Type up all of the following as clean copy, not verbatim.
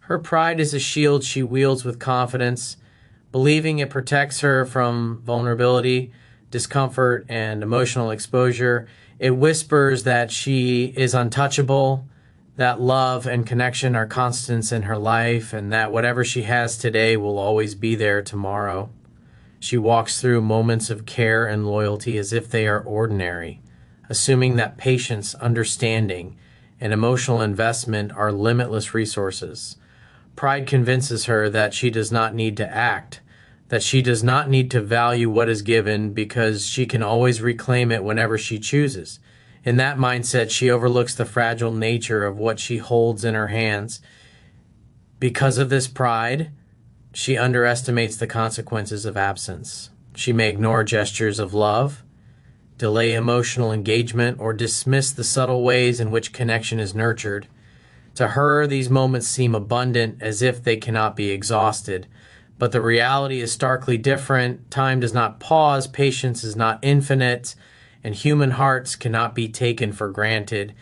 Her pride is a shield she wields with confidence, believing it protects her from vulnerability, discomfort, and emotional exposure. It whispers that she is untouchable, that love and connection are constants in her life, and that whatever she has today will always be there tomorrow. She walks through moments of care and loyalty as if they are ordinary, assuming that patience, understanding, and emotional investment are limitless resources. Pride convinces her that she does not need to act, that she does not need to value what is given because she can always reclaim it whenever she chooses. In that mindset, she overlooks the fragile nature of what she holds in her hands. Because of this pride, she underestimates the consequences of absence. She may ignore gestures of love, delay emotional engagement, or dismiss the subtle ways in which connection is nurtured. To her, these moments seem abundant, as if they cannot be exhausted. But the reality is starkly different. Time does not pause, patience is not infinite, and human hearts cannot be taken for granted.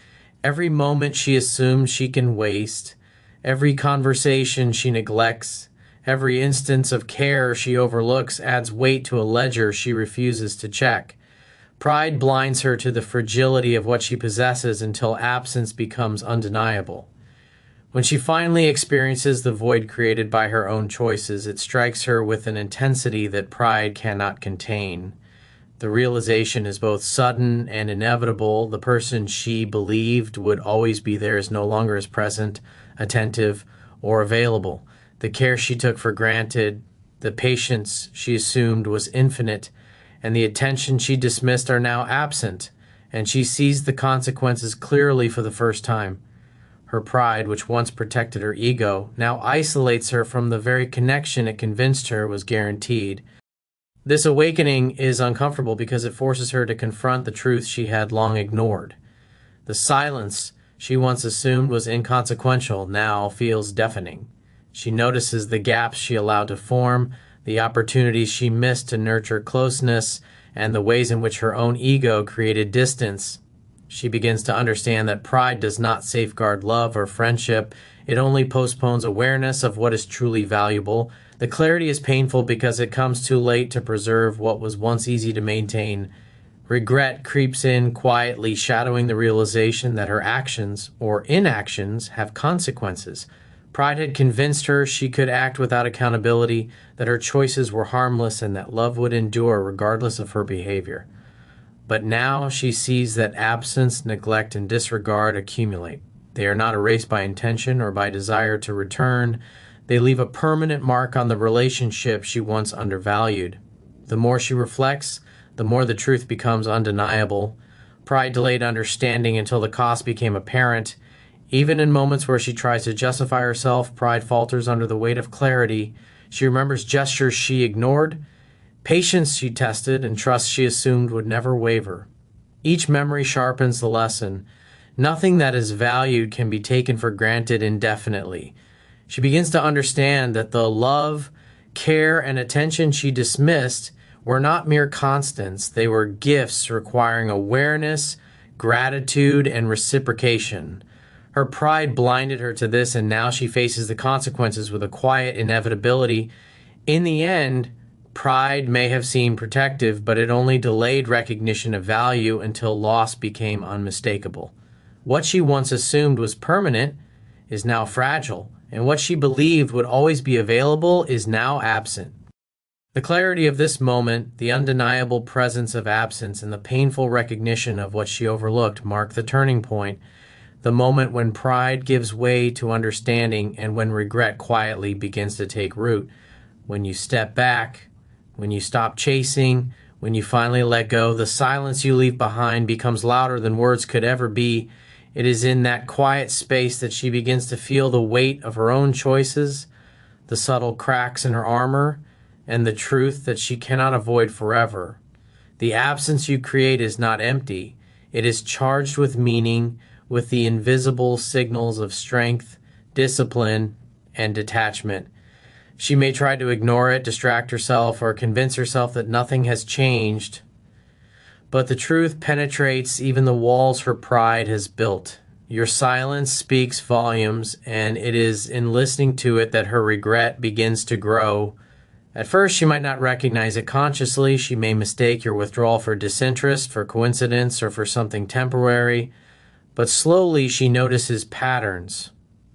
Every moment she assumes she can waste, every conversation she neglects, every instance of care she overlooks adds weight to a ledger she refuses to check. Pride blinds her to the fragility of what she possesses until absence becomes undeniable. When she finally experiences the void created by her own choices, it strikes her with an intensity that pride cannot contain. The realization is both sudden and inevitable. The person she believed would always be there is no longer as present, attentive, or available. The care she took for granted, the patience she assumed was infinite, and the attention she dismissed are now absent, and she sees the consequences clearly for the first time. Her pride, which once protected her ego, now isolates her from the very connection it convinced her was guaranteed. This awakening is uncomfortable because it forces her to confront the truth she had long ignored. The silence she once assumed was inconsequential now feels deafening. She notices the gaps she allowed to form, the opportunities she missed to nurture closeness, and the ways in which her own ego created distance. She begins to understand that pride does not safeguard love or friendship. It only postpones awareness of what is truly valuable. The clarity is painful because it comes too late to preserve what was once easy to maintain. Regret creeps in quietly, shadowing the realization that her actions or inactions have consequences. Pride had convinced her she could act without accountability, that her choices were harmless, and that love would endure regardless of her behavior. But now she sees that absence, neglect, and disregard accumulate. They are not erased by intention or by desire to return. They leave a permanent mark on the relationship she once undervalued. The more she reflects, the more the truth becomes undeniable. Pride delayed understanding until the cost became apparent. Even in moments where she tries to justify herself, pride falters under the weight of clarity. She remembers gestures she ignored, patience she tested, and trust she assumed would never waver. Each memory sharpens the lesson. Nothing that is valued can be taken for granted indefinitely. She begins to understand that the love, care, and attention she dismissed were not mere constants. They were gifts requiring awareness, gratitude, and reciprocation. Her pride blinded her to this, and now she faces the consequences with a quiet inevitability. In the end, pride may have seemed protective, but it only delayed recognition of value until loss became unmistakable. What she once assumed was permanent is now fragile, and what she believed would always be available is now absent. The clarity of this moment, the undeniable presence of absence, and the painful recognition of what she overlooked mark the turning point, the moment when pride gives way to understanding and when regret quietly begins to take root. When you step back, when you stop chasing, when you finally let go, the silence you leave behind becomes louder than words could ever be. It is in that quiet space that she begins to feel the weight of her own choices, the subtle cracks in her armor, and the truth that she cannot avoid forever. The absence you create is not empty. It is charged with meaning, with the invisible signals of strength, discipline, and detachment. She may try to ignore it, distract herself, or convince herself that nothing has changed. But the truth penetrates even the walls her pride has built. Your silence speaks volumes, and it is in listening to it that her regret begins to grow. At first, she might not recognize it consciously. She may mistake your withdrawal for disinterest, for coincidence, or for something temporary. But slowly, she notices patterns.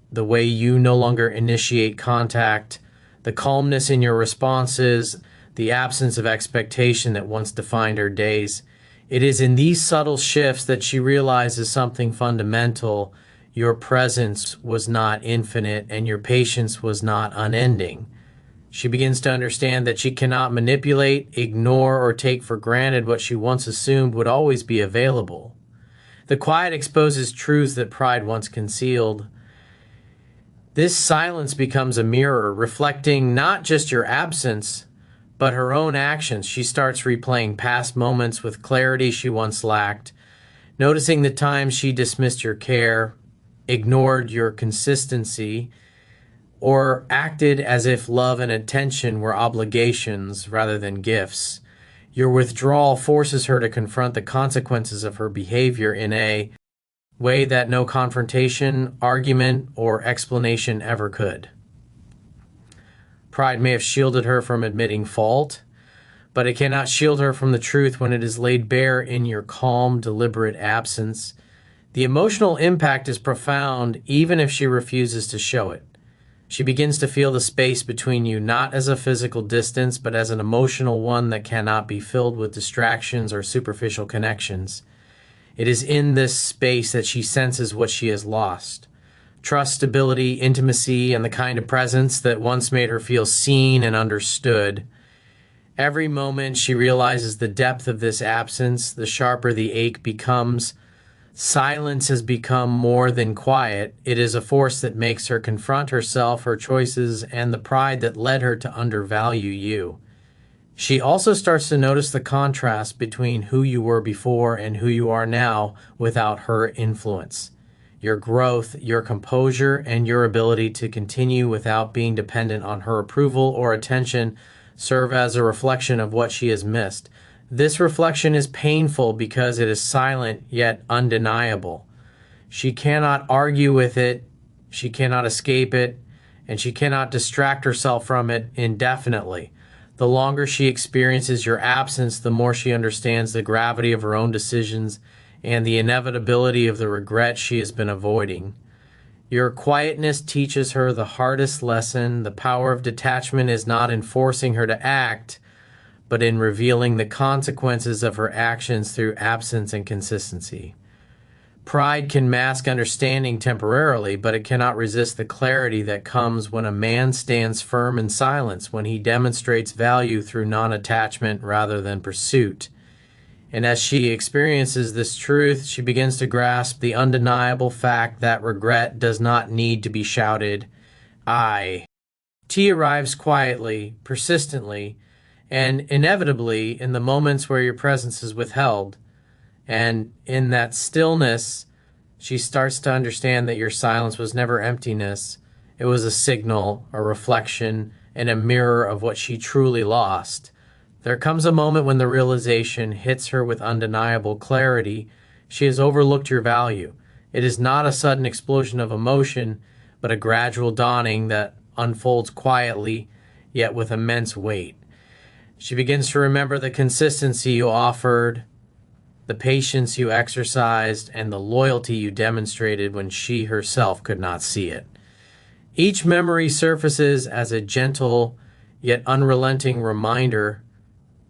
The way you no longer initiate contact, the calmness in your responses, the absence of expectation that once defined her days. It is in these subtle shifts that she realizes something fundamental. Your presence was not infinite, and your patience was not unending. She begins to understand that she cannot manipulate, ignore, or take for granted what she once assumed would always be available. The quiet exposes truths that pride once concealed. This silence becomes a mirror, reflecting not just your absence, but her own actions. She starts replaying past moments with clarity she once lacked, noticing the times she dismissed your care, ignored your consistency, or acted as if love and attention were obligations rather than gifts. Your withdrawal forces her to confront the consequences of her behavior in a way that no confrontation, argument, or explanation ever could. Pride may have shielded her from admitting fault, but it cannot shield her from the truth when it is laid bare in your calm, deliberate absence. The emotional impact is profound even if she refuses to show it. She begins to feel the space between you not as a physical distance, but as an emotional one that cannot be filled with distractions or superficial connections. It is in this space that she senses what she has lost. Trust, stability, intimacy, and the kind of presence that once made her feel seen and understood. Every moment she realizes the depth of this absence, the sharper the ache becomes. Silence has become more than quiet. It is a force that makes her confront herself, her choices, and the pride that led her to undervalue you. She also starts to notice the contrast between who you were before and who you are now without her influence. Your growth, your composure, and your ability to continue without being dependent on her approval or attention serve as a reflection of what she has missed. This reflection is painful because it is silent yet undeniable. She cannot argue with it, she cannot escape it, and she cannot distract herself from it indefinitely. The longer she experiences your absence, the more she understands the gravity of her own decisions and the inevitability of the regret she has been avoiding. Your quietness teaches her the hardest lesson. The power of detachment is not in forcing her to act, but in revealing the consequences of her actions through absence and consistency. Pride can mask understanding temporarily, but it cannot resist the clarity that comes when a man stands firm in silence, when he demonstrates value through non-attachment rather than pursuit. And as she experiences this truth, she begins to grasp the undeniable fact that regret does not need to be shouted, "I." Tea arrives quietly, persistently, and inevitably in the moments where your presence is withheld. And in that stillness, she starts to understand that your silence was never emptiness. It was a signal, a reflection, and a mirror of what she truly lost. There comes a moment when the realization hits her with undeniable clarity. She has overlooked your value. It is not a sudden explosion of emotion, but a gradual dawning that unfolds quietly, yet with immense weight. She begins to remember the consistency you offered, the patience you exercised, and the loyalty you demonstrated when she herself could not see it. Each memory surfaces as a gentle yet unrelenting reminder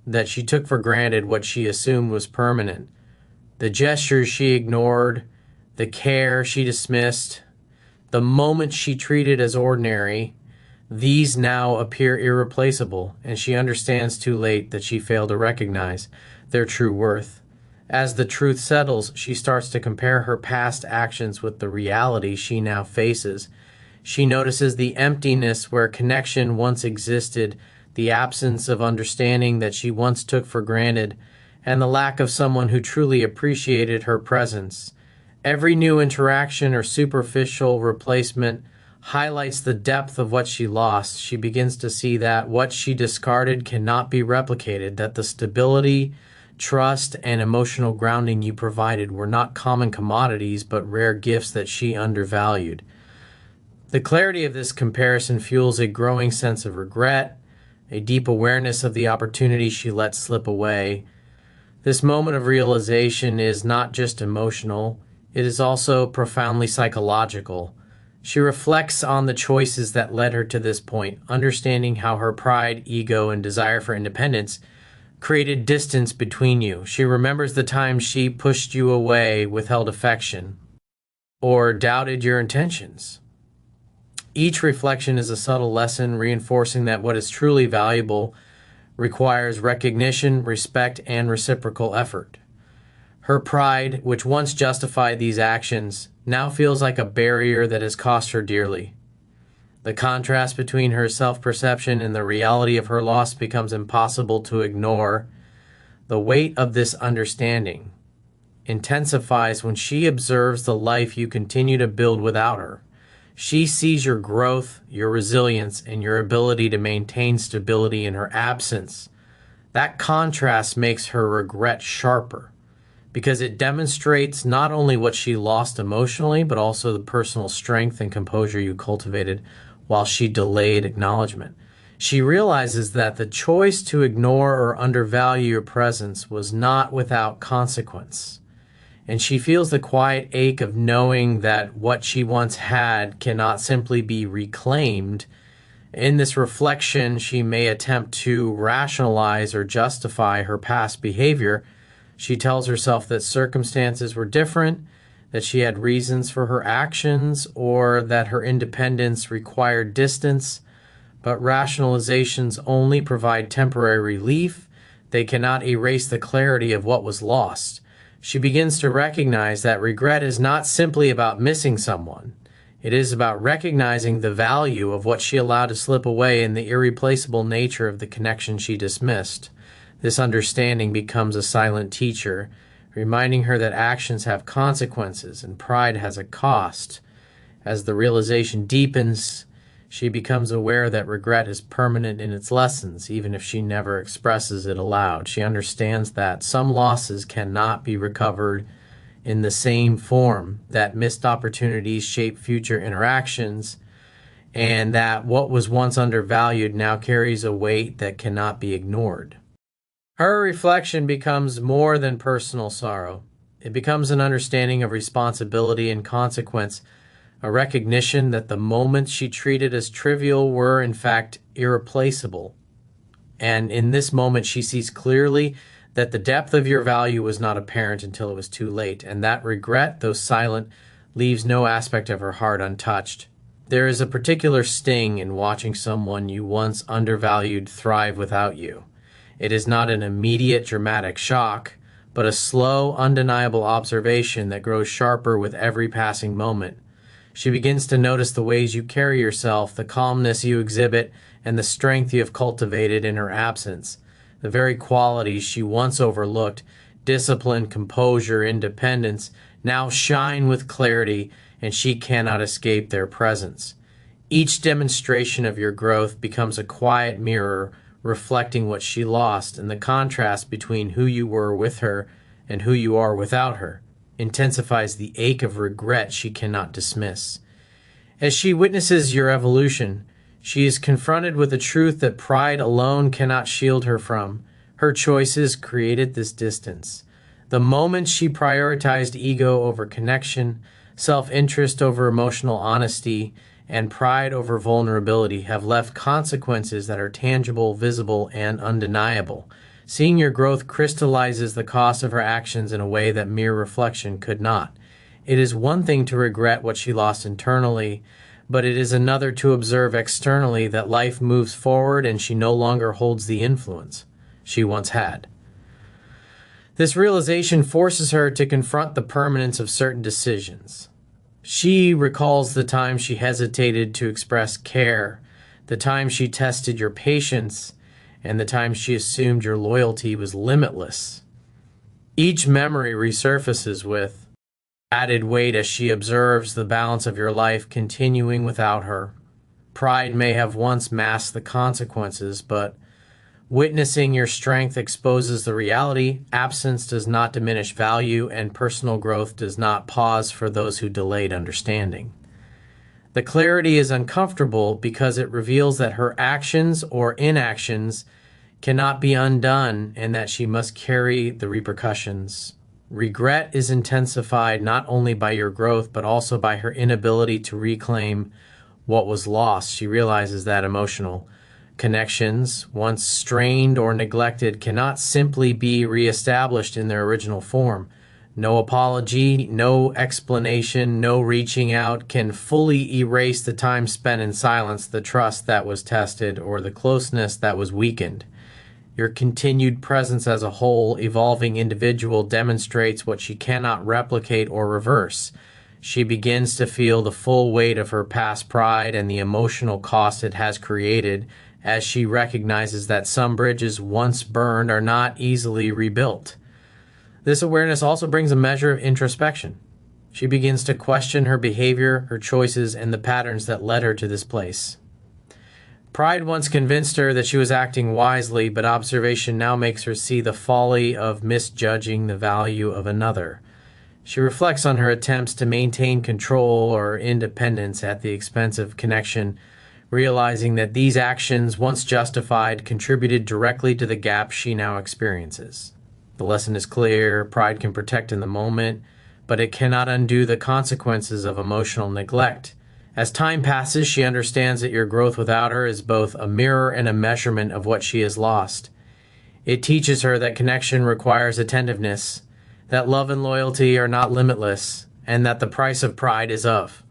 that she took for granted what she assumed was permanent. The gestures she ignored, the care she dismissed, the moments she treated as ordinary, these now appear irreplaceable, and she understands too late that she failed to recognize their true worth. As the truth settles, she starts to compare her past actions with the reality she now faces. She notices the emptiness where connection once existed, the absence of understanding that she once took for granted, and the lack of someone who truly appreciated her presence. Every new interaction or superficial replacement highlights the depth of what she lost. She begins to see that what she discarded cannot be replicated, that the stability, Trust and emotional grounding you provided were not common commodities, but rare gifts that she undervalued. The clarity of this comparison fuels a growing sense of regret, a deep awareness of the opportunity she let slip away. This moment of realization is not just emotional, it is also profoundly psychological. She reflects on the choices that led her to this point, understanding how her pride, ego, and desire for independence created distance between you. She remembers the times she pushed you away, withheld affection, or doubted your intentions. Each reflection is a subtle lesson reinforcing that what is truly valuable requires recognition, respect, and reciprocal effort. Her pride, which once justified these actions, now feels like a barrier that has cost her dearly. The contrast between her self-perception and the reality of her loss becomes impossible to ignore. The weight of this understanding intensifies when she observes the life you continue to build without her. She sees your growth, your resilience, and your ability to maintain stability in her absence. That contrast makes her regret sharper because it demonstrates not only what she lost emotionally, but also the personal strength and composure you cultivated while she delayed acknowledgement. She realizes that the choice to ignore or undervalue your presence was not without consequence. And she feels the quiet ache of knowing that what she once had cannot simply be reclaimed. In this reflection, she may attempt to rationalize or justify her past behavior. She tells herself that circumstances were different, that she had reasons for her actions, or that her independence required distance. But rationalizations only provide temporary relief. They cannot erase the clarity of what was lost. She begins to recognize that regret is not simply about missing someone. It is about recognizing the value of what she allowed to slip away and the irreplaceable nature of the connection she dismissed. This understanding becomes a silent teacher, reminding her that actions have consequences and pride has a cost. As the realization deepens, she becomes aware that regret is permanent in its lessons, even if she never expresses it aloud. She understands that some losses cannot be recovered in the same form, that missed opportunities shape future interactions, and that what was once undervalued now carries a weight that cannot be ignored. Her reflection becomes more than personal sorrow. It becomes an understanding of responsibility and consequence, a recognition that the moments she treated as trivial were in fact irreplaceable. And in this moment, she sees clearly that the depth of your value was not apparent until it was too late, and that regret, though silent, leaves no aspect of her heart untouched. There is a particular sting in watching someone you once undervalued thrive without you. It is not an immediate dramatic shock, but a slow, undeniable observation that grows sharper with every passing moment. She begins to notice the ways you carry yourself, the calmness you exhibit, and the strength you have cultivated in her absence. The very qualities she once overlooked, discipline, composure, independence, now shine with clarity, and she cannot escape their presence. Each demonstration of your growth becomes a quiet mirror reflecting what she lost, and the contrast between who you were with her and who you are without her intensifies the ache of regret she cannot dismiss. As she witnesses your evolution, she is confronted with a truth that pride alone cannot shield her from. Her choices created this distance. The moment she prioritized ego over connection, self-interest over emotional honesty, and pride over vulnerability have left consequences that are tangible, visible, and undeniable. Seeing your growth crystallizes the cost of her actions in a way that mere reflection could not. It is one thing to regret what she lost internally, but it is another to observe externally that life moves forward and she no longer holds the influence she once had. This realization forces her to confront the permanence of certain decisions. She recalls the time she hesitated to express care, the time she tested your patience, and the time she assumed your loyalty was limitless. Each memory resurfaces with added weight as she observes the balance of your life continuing without her. Pride may have once masked the consequences, but Witnessing your strength exposes the reality. Absence does not diminish value, and personal growth does not pause for those who delayed understanding. The clarity is uncomfortable because it reveals that her actions or inactions cannot be undone and that she must carry the repercussions. Regret is intensified not only by your growth, but also by her inability to reclaim what was lost. She realizes that emotional connections, once strained or neglected, cannot simply be reestablished in their original form. No apology, no explanation, no reaching out can fully erase the time spent in silence, the trust that was tested, or the closeness that was weakened. Your continued presence as a whole, evolving individual demonstrates what she cannot replicate or reverse. She begins to feel the full weight of her past pride and the emotional cost it has created, as she recognizes that some bridges once burned are not easily rebuilt. This awareness also brings a measure of introspection. She begins to question her behavior, her choices, and the patterns that led her to this place. Pride once convinced her that she was acting wisely, but observation now makes her see the folly of misjudging the value of another. She reflects on her attempts to maintain control or independence at the expense of connection, realizing that these actions, once justified, contributed directly to the gap she now experiences. The lesson is clear. Pride can protect in the moment, but it cannot undo the consequences of emotional neglect. As time passes, she understands that your growth without her is both a mirror and a measurement of what she has lost. It teaches her that connection requires attentiveness, that love and loyalty are not limitless, and that the price of pride is of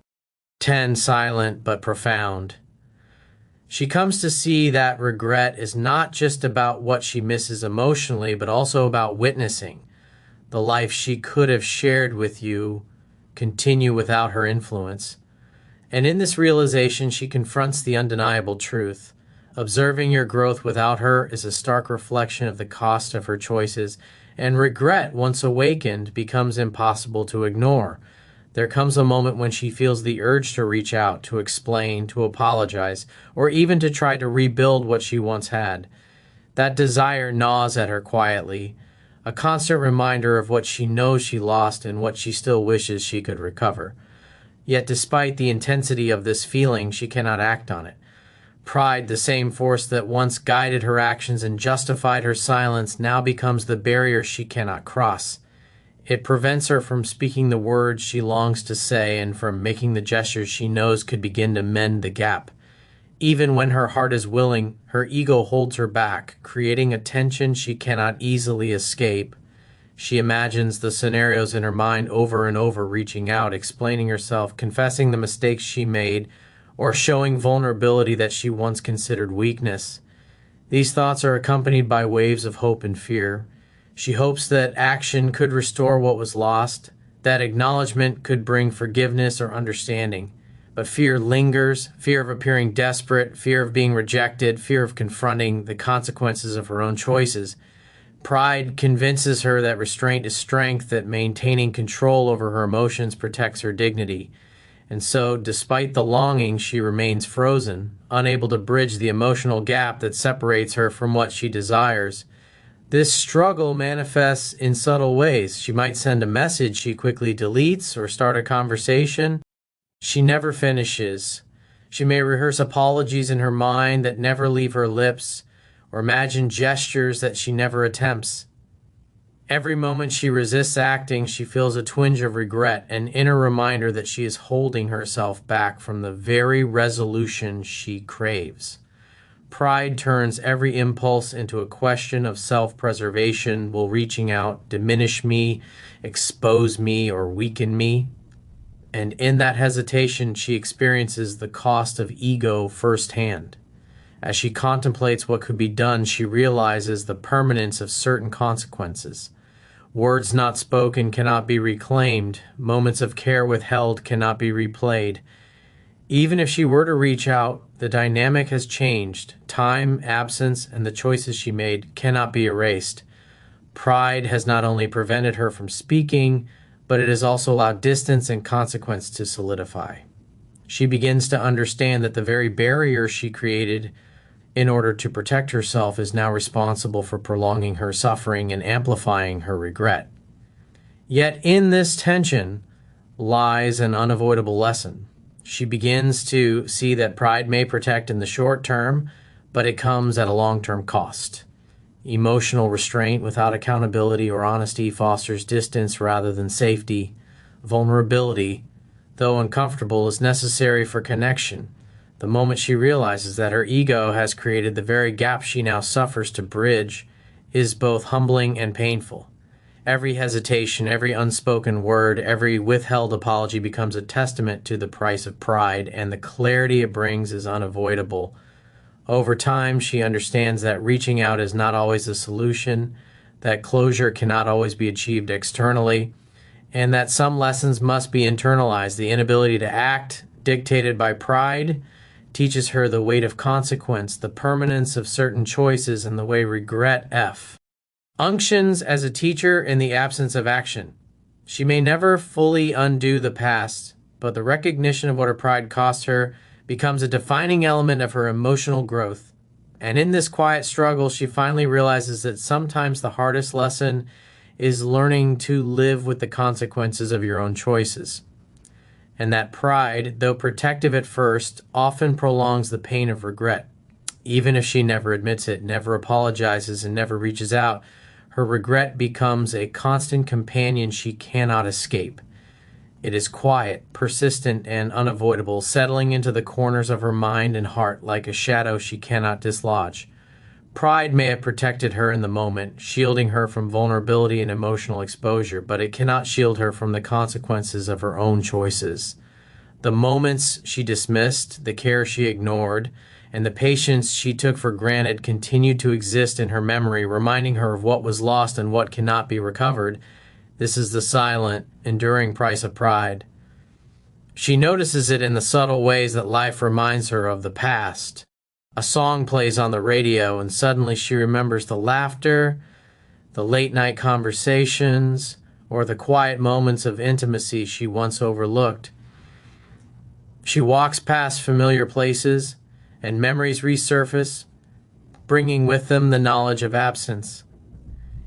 10, silent but profound. She comes to see that regret is not just about what she misses emotionally, but also about witnessing the life she could have shared with you continue without her influence. And in this realization, she confronts the undeniable truth. Observing your growth without her is a stark reflection of the cost of her choices, and regret, once awakened, becomes impossible to ignore. There comes a moment when she feels the urge to reach out, to explain, to apologize, or even to try to rebuild what she once had. That desire gnaws at her quietly, a constant reminder of what she knows she lost and what she still wishes she could recover. Yet despite the intensity of this feeling, she cannot act on it. Pride, the same force that once guided her actions and justified her silence, now becomes the barrier she cannot cross. It prevents her from speaking the words she longs to say and from making the gestures she knows could begin to mend the gap. Even when her heart is willing, her ego holds her back, creating a tension she cannot easily escape. She imagines the scenarios in her mind over and over, reaching out, explaining herself, confessing the mistakes she made, or showing vulnerability that she once considered weakness. These thoughts are accompanied by waves of hope and fear. She hopes that action could restore what was lost, that acknowledgement could bring forgiveness or understanding. But fear lingers, fear of appearing desperate, fear of being rejected, fear of confronting the consequences of her own choices. Pride convinces her that restraint is strength, that maintaining control over her emotions protects her dignity. And so, despite the longing, she remains frozen, unable to bridge the emotional gap that separates her from what she desires. This struggle manifests in subtle ways. She might send a message she quickly deletes or start a conversation she never finishes. She may rehearse apologies in her mind that never leave her lips, or imagine gestures that she never attempts. Every moment she resists acting, she feels a twinge of regret, an inner reminder that she is holding herself back from the very resolution she craves. Pride turns every impulse into a question of self-preservation. Will reaching out diminish me, expose me, or weaken me? And in that hesitation, she experiences the cost of ego firsthand. As she contemplates what could be done, she realizes the permanence of certain consequences. Words not spoken cannot be reclaimed. Moments of care withheld cannot be replayed. Even if she were to reach out, the dynamic has changed. Time, absence, and the choices she made cannot be erased. Pride has not only prevented her from speaking, but it has also allowed distance and consequence to solidify. She begins to understand that the very barrier she created in order to protect herself, is now responsible for prolonging her suffering and amplifying her regret. Yet in this tension lies an unavoidable lesson. She begins to see that pride may protect in the short term, but it comes at a long-term cost. Emotional restraint without accountability or honesty fosters distance rather than safety. Vulnerability, though uncomfortable, is necessary for connection. The moment she realizes that her ego has created the very gap she now suffers to bridge is both humbling and painful. Every hesitation, every unspoken word, every withheld apology becomes a testament to the price of pride, and the clarity it brings is unavoidable. Over time, she understands that reaching out is not always the solution, that closure cannot always be achieved externally, and that some lessons must be internalized. The inability to act, dictated by pride, teaches her the weight of consequence, the permanence of certain choices, and the way regret unctions as a teacher in the absence of action. She may never fully undo the past, but the recognition of what her pride cost her becomes a defining element of her emotional growth. And in this quiet struggle, she finally realizes that sometimes the hardest lesson is learning to live with the consequences of your own choices. And that pride, though protective at first, often prolongs the pain of regret. Even if she never admits it, never apologizes, and never reaches out, her regret becomes a constant companion she cannot escape. It is quiet, persistent, and unavoidable, settling into the corners of her mind and heart like a shadow she cannot dislodge. Pride may have protected her in the moment, shielding her from vulnerability and emotional exposure, but it cannot shield her from the consequences of her own choices. The moments she dismissed, the care she ignored, and the patience she took for granted continued to exist in her memory, reminding her of what was lost and what cannot be recovered. This is the silent, enduring price of pride. She notices it in the subtle ways that life reminds her of the past. A song plays on the radio, and suddenly she remembers the laughter, the late-night conversations, or the quiet moments of intimacy she once overlooked. She walks past familiar places, and memories resurface, bringing with them the knowledge of absence.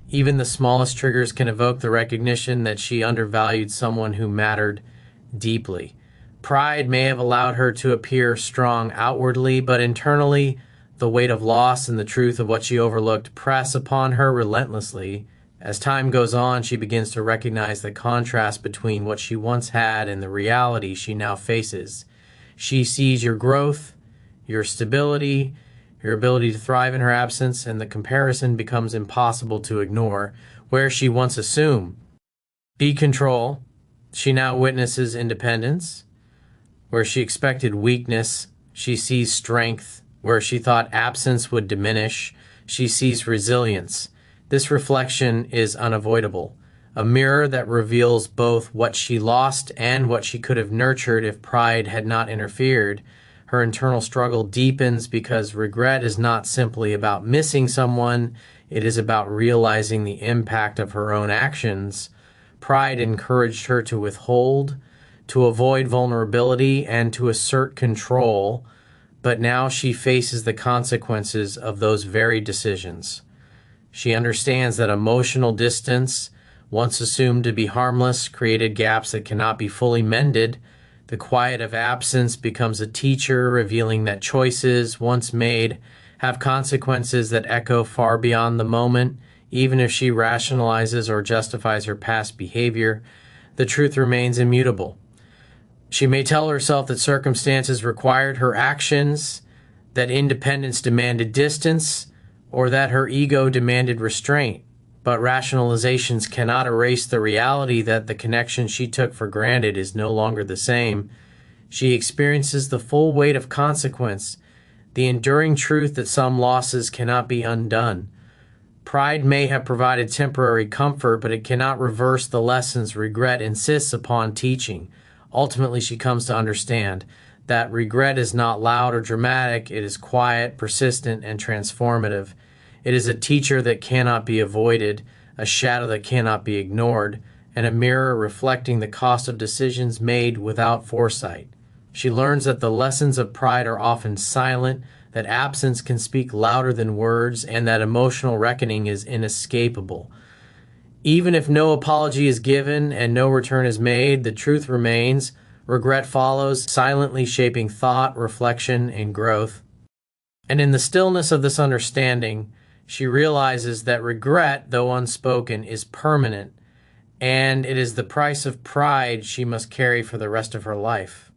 Even the smallest triggers can evoke the recognition that she undervalued someone who mattered deeply. Pride may have allowed her to appear strong outwardly, but internally, the weight of loss and the truth of what she overlooked press upon her relentlessly. As time goes on, she begins to recognize the contrast between what she once had and the reality she now faces. She sees your growth, your stability, your ability to thrive in her absence, and the comparison becomes impossible to ignore. Where she once assumed be control, she now witnesses independence. Where she expected weakness, she sees strength. Where she thought absence would diminish, she sees resilience. This reflection is unavoidable, a mirror that reveals both what she lost and what she could have nurtured if pride had not interfered. Her internal struggle deepens because regret is not simply about missing someone, it is about realizing the impact of her own actions. Pride encouraged her to withhold, to avoid vulnerability, and to assert control, but now she faces the consequences of those very decisions. She understands that emotional distance, once assumed to be harmless, created gaps that cannot be fully mended. The quiet of absence becomes a teacher, revealing that choices, once made, have consequences that echo far beyond the moment. Even if she rationalizes or justifies her past behavior, the truth remains immutable. She may tell herself that circumstances required her actions, that independence demanded distance, or that her ego demanded restraint. But rationalizations cannot erase the reality that the connection she took for granted is no longer the same. She experiences the full weight of consequence, the enduring truth that some losses cannot be undone. Pride may have provided temporary comfort, but it cannot reverse the lessons regret insists upon teaching. Ultimately, she comes to understand that regret is not loud or dramatic. It is quiet, persistent, and transformative. It is a teacher that cannot be avoided, a shadow that cannot be ignored, and a mirror reflecting the cost of decisions made without foresight. She learns that the lessons of pride are often silent, that absence can speak louder than words, and that emotional reckoning is inescapable. Even if no apology is given and no return is made, the truth remains. Regret follows, silently shaping thought, reflection, and growth. And in the stillness of this understanding, she realizes that regret, though unspoken, is permanent, and it is the price of pride she must carry for the rest of her life.